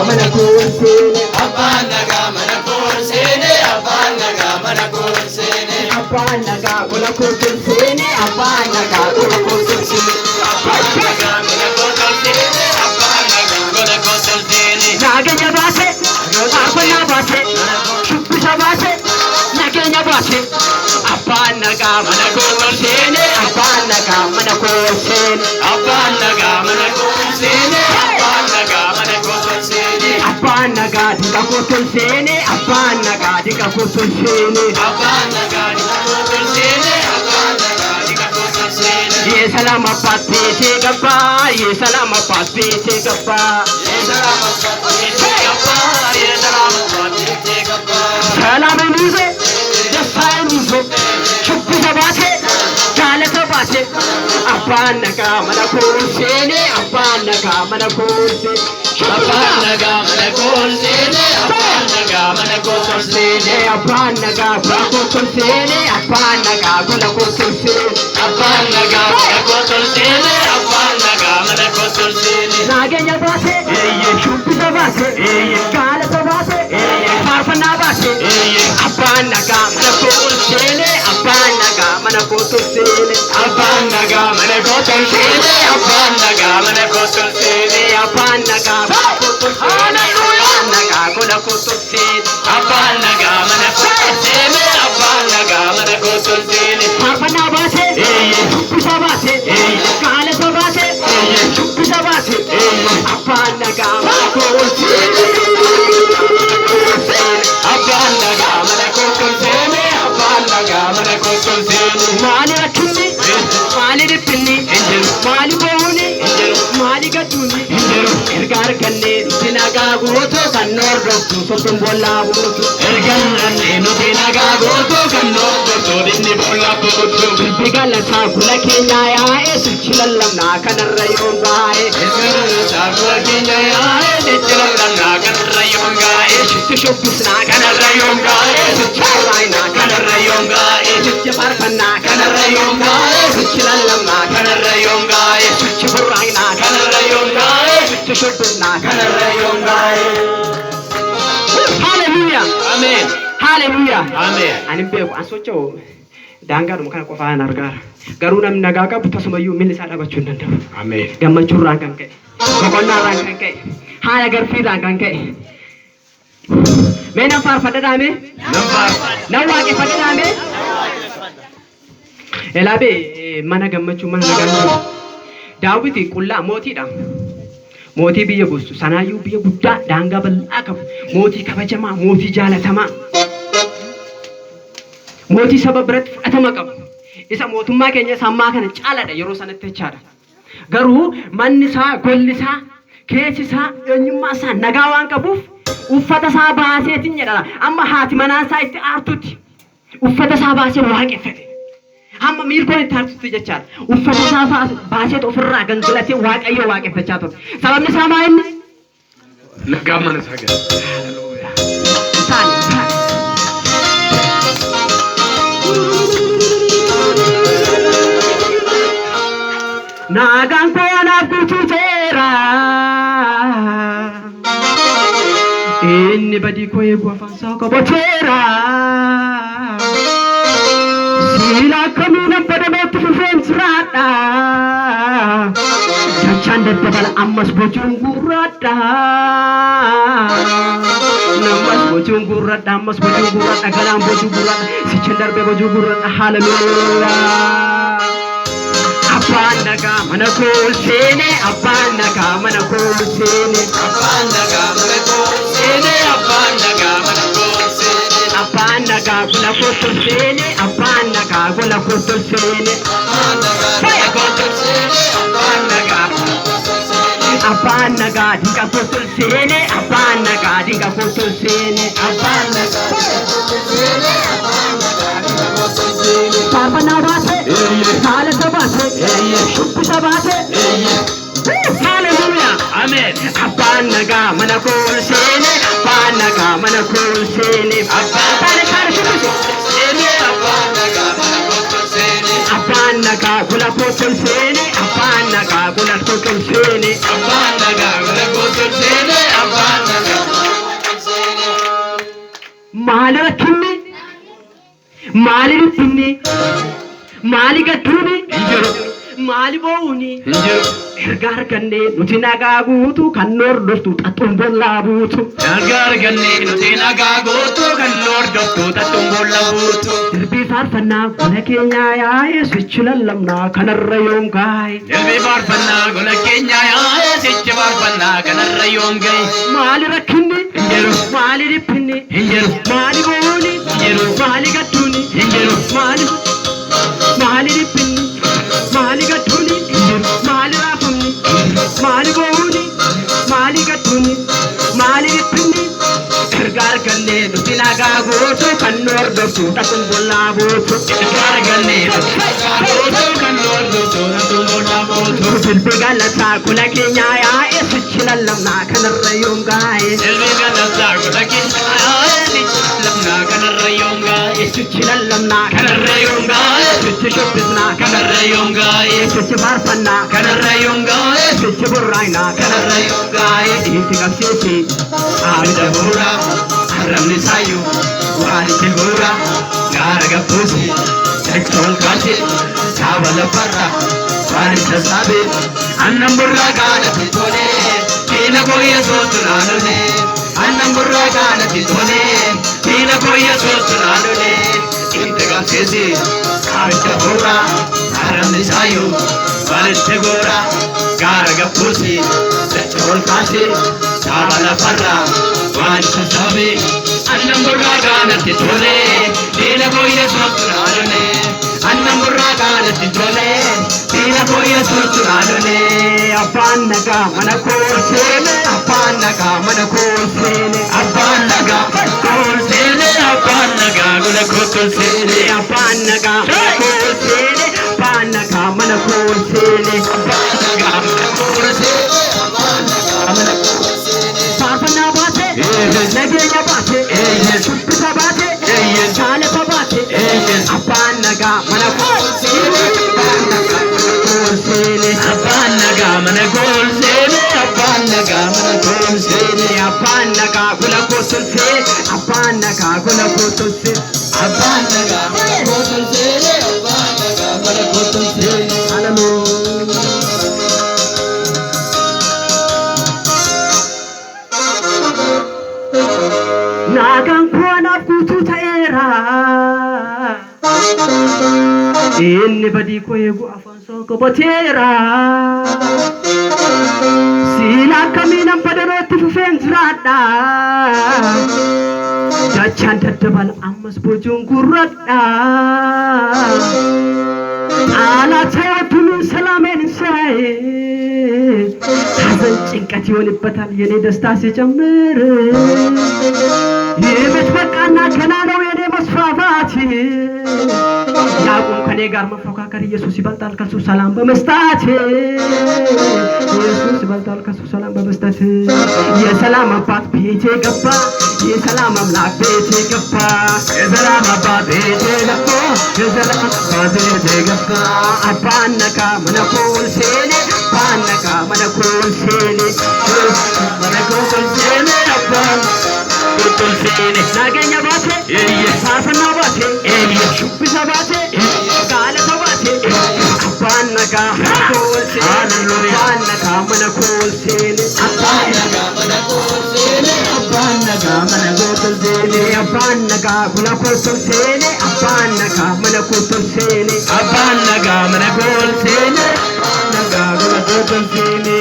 mana kursine Abbaan nagaa mana kursine Abbaan nagaa mana kursine Abbaan nagaa gola kursine Abbaan nagaa gola kursine Abbaan nagaa mana kursine Abbaan nagaa mana kursine Nagenya baase Arfana baase Shubbisa baase Nagenya baase Abbaan nagaa mana kursine Abbaan nagaa mana kursine Abbaan nagaa mana kursine Abbaan nagaa mana kursine Abbaan nagaa dinga kursine Abbaan nagaa dinga kursine Abbaan nagaa dinga kursine Abbaan nagaa dinga kursine Ye salam apate se gabba Ye salam apate se gabba Ye salam apate se gabba Ye salam apate se gabba Salam eluze Dasa eluze Shubbi sabate Jale sabate Abbaan nagaa mana kursine Abbaan nagaa mana kursine Abbaan nagaa mana kursine Abbaan nagaa mana kursine Abbaan nagaa gola kursine Abbaan nagaa gola kursine Abbaan nagaa mana kursine Abbaan nagaa mana kursine Nagenya baase Shubbi sabate Jale sabate Farfana baase Abbaan nagaa mana kursine Abbaan nagaa mana kursine Abbaan nagaa mana kursine Abbaan nagaa mana kursine Abbaan nagaa Abbaan nagaa gola kursine Abbaan nagaa mana kursine Abbaan nagaa mana kursine Farfana baase Shubbi sabate Jale sabate Shubbi sabate Abbaan nagaa mana kursine Abbaan nagaa mana kursine Abbaan nagaa mana kursine Maali rakkinni maali dhiphinni maali booni maali gadduuni erga arganne nuti nagaa gooto kan hordoftu sodom bollaa buutu erganne nuti nagaa gooto kan hordoftu dinni bollaa buutu bilbi galataa kula keenyaa yaa'ee silchi lallabnaa kanarra yoon gaa'ee saafura keenya yaa'ee silchi lallabnaa kanarra yoon gaa'ee sitti shubbisnaa kanarra yoon gaa'ee sitti arraayinaa kanarra yoon gaa'ee sitti farfannaa kanarra yoon gaa'ee sitti lallabnaa kanarra yoon gaa'ee sitti furraayinaa kanarra yoon gaa'ee sitti shubbisnaa kanarra yoon gaa'ee Hallelujah. Amen. Hallelujah. Amen. Ani beeku an socho'u daangaadhuma kana qofaan argaara. Garuu namni nagaa qabu tasumayyuu miilli isaa dhabachuu hin danda'u. Amen. Gammachuurraan kan ka'e, boqonnaarraan kan ka'e, haala garfiirraan kan ka'e. Mee nan faarfadhadhaame? Nan waaqeffadhadhaame? Elaabee mana gammachuu mana nagaa jiru. Daawiti qullaa mootiidha. Mootii biyya bulchu sanaayyuu biyya guddaa daangaa bal'aa qabu. Mootii kabajamaa, mootii jaalatamaa. Mootii saba biratti fudhatama qabu. Isa mootummaa keenya sammaa kana caaladha yeroo sanatti jechaadha. Garuu manni isaa, golli isaa, keessi isaa, eenyummaa isaa nagaa waan qabuuf uffata isaa baaseetiin jedhama. Amma haati manaa isaa itti aartutti uffata isaa baasee waaqeffate. Amma miirkoon itti aartutti jechaadha. Uffata isaa baaseetu ofirraa gangalatee waaqayyo waaqeffachaa ture. Sababni isaa maa inni? Nagaa mana isaa gala. Isaan. Nagaan koo anaaf guutuuteera. Inni badii koo eegu afaan isaa qabateera. Siila akkamiin abba dameetti fufeen jiraadha. Dachaan daddabala ammas bocuun gurraadha. Ammas bocuun gurraadha ammas bocuun gurraadha galaan bocuu gurraadha sichin darbee bocuu gurraadha hallelujah. Abbaan nagaa mana kursine Abbaan nagaa mana kursine Abbaan nagaa mana kursine Abbaan nagaa mana kursine Abbaan nagaa gola kursine Abbaan nagaa gola kursine Abbaan nagaa mana kursine Abbaan nagaa mana kursine Abbaan nagaa dinga kursine Abbaan nagaa dinga kursine Abbaan nagaa mana kursine Abbaan nagaa mana kursine Farfana baase haala sabaase shubbi sabaase Hallelujah. Amen. Abbaan nagaa mana kursine Abbaan nagaa mana kursine Abbaan nagaa kursine Abbaan nagaa mana kursine Abbaan nagaa gola kursine Abbaan nagaa gola kursine Abbaan nagaa mana kursine Abbaan maali dhiphinni maali gadduuni maali boo'uuni erga argannee nuti nagaa guutu kan nu hordoftu xaxxuun bollaa buutu erga argannee nuti nagaa guutu kan nu hordoftu xaxxuun bollaa buutu dirbii faarfannaa gola keenyaa yaa'ee sichi lallabnaa kanarra yoom gaa'e dirbii faarfannaa gola keenyaa yaa'ee sichi faarfannaa kanarra yoom gaa'e maali rakkinni maali dhiphinni maali boo'uuni maali gadduuni maali dhiphinni maali gadduuni maali raafamni maali boo'uuni maali gadduuni maali dhiphinni erga argannee nuti nagaa guutu kan nu hordoftu xaxxuun bollaa buutu erga argannee nuti nagaa guutu kan nu hordoftu xaxxuun bollaa buutu dirbii galataa gola keenyaa yaa'ee sichi lallabnaa kanarra yoom gaa'e dirbii galataa gola keenyaa yaa'ee sichi lallabnaa kanarra yoom gaa'e sichi lallabnaa kanarra yoom gaa'e sichi shubbisnaa kanarra yoom gaa'e sichi faarfannaa kanarra yoom gaa'e sichi burraa'inaa kanarra yoom gaa'e dhiitti qabsiisi abidda bu'uura arrabni saayyuu waan itti bu'uura gaara gabbuusi jechoon kaase saaba lafarra waan isa saabe annan burraa gaanatti tole diina koo yesuutu naanole annan burraa gaanatti tole diina koo yesuutu naanole dhiitti qabsiisi abidda bu'uura arrabni saayyuu waan itti bu'uura gaara gabbuusi jechoon kaase saaba lafarra waan isa saabe annan burraa gaanatti tole diina koo yesuutu naanole annan burraa gaanatti tole diina koo yesuutu naanole abbaan nagaa mana koo seene abbaan nagaa mana koo seene abbaan nagaa koo seene abbaan nagaa gola koo seene abbaan nagaa mana koo seene abbaan nagaa mana koo seene abbaan nagaa mana koo seene abbaan nagaa mana koo seene faarfannaa baate nageenya baate shubbisa baate jaalala baate abbaan nagaa mana koo seene abbaan nagaa mana koo seene abbaan nagaa mana koo seene abbaan nagaa mana koo seene abbaan nagaa gola koo tolchee abbaan nagaa gola koo tolchee abbaan nagaa mana koo seene abbaan nagaa mana koo seene nagaan koo anaaf guutuu ta'eera inni badii koo eegu afaan soo qabateera siila akkamiin badalootti fufeen jiraadha dachaan daddabala ammas bojuun gurradha aalat hayatumin ሰላሜን ሳይ ሐዘን ጭንቀት ይሆንበታል የኔ ደስታ ሲጨምር የቤት በቃና ገና ነው የኔ መስፋፋት ያቁም ከኔ ጋር መፎካከር ኢየሱስ ይበልጣል ከሱ ሰላም በመስጠት ኢየሱስ ይበልጣል ከሱ ሰላም በመስጠት የሰላም አባት ቤቴ ገባ የሰላም አምላክ ቤቴ ገባ የሰላም አባት ቤቴ ገባ የሰላም አባት ቤቴ ገባ አባነካ መነኮል ሴኔ አባነካ መነኮል ሴኔ መነኮል ሴኔ አባን ቁጥል ሴኔ ናገኛ ባቴ ሳፍና ባቴ ሹብሳ ባቴ ቃለታ ባቴ አባነካ መነኮል ሴኔ አባነካ መነኮል ሴኔ አባነካ መነኮል ሴኔ አባነካ መነኮል ሴኔ አባነካ መነኮል ሴኔ አባነካ መነኮል ሴኔ abbaan nagaa mana koo seene nagaa gola koo tolseene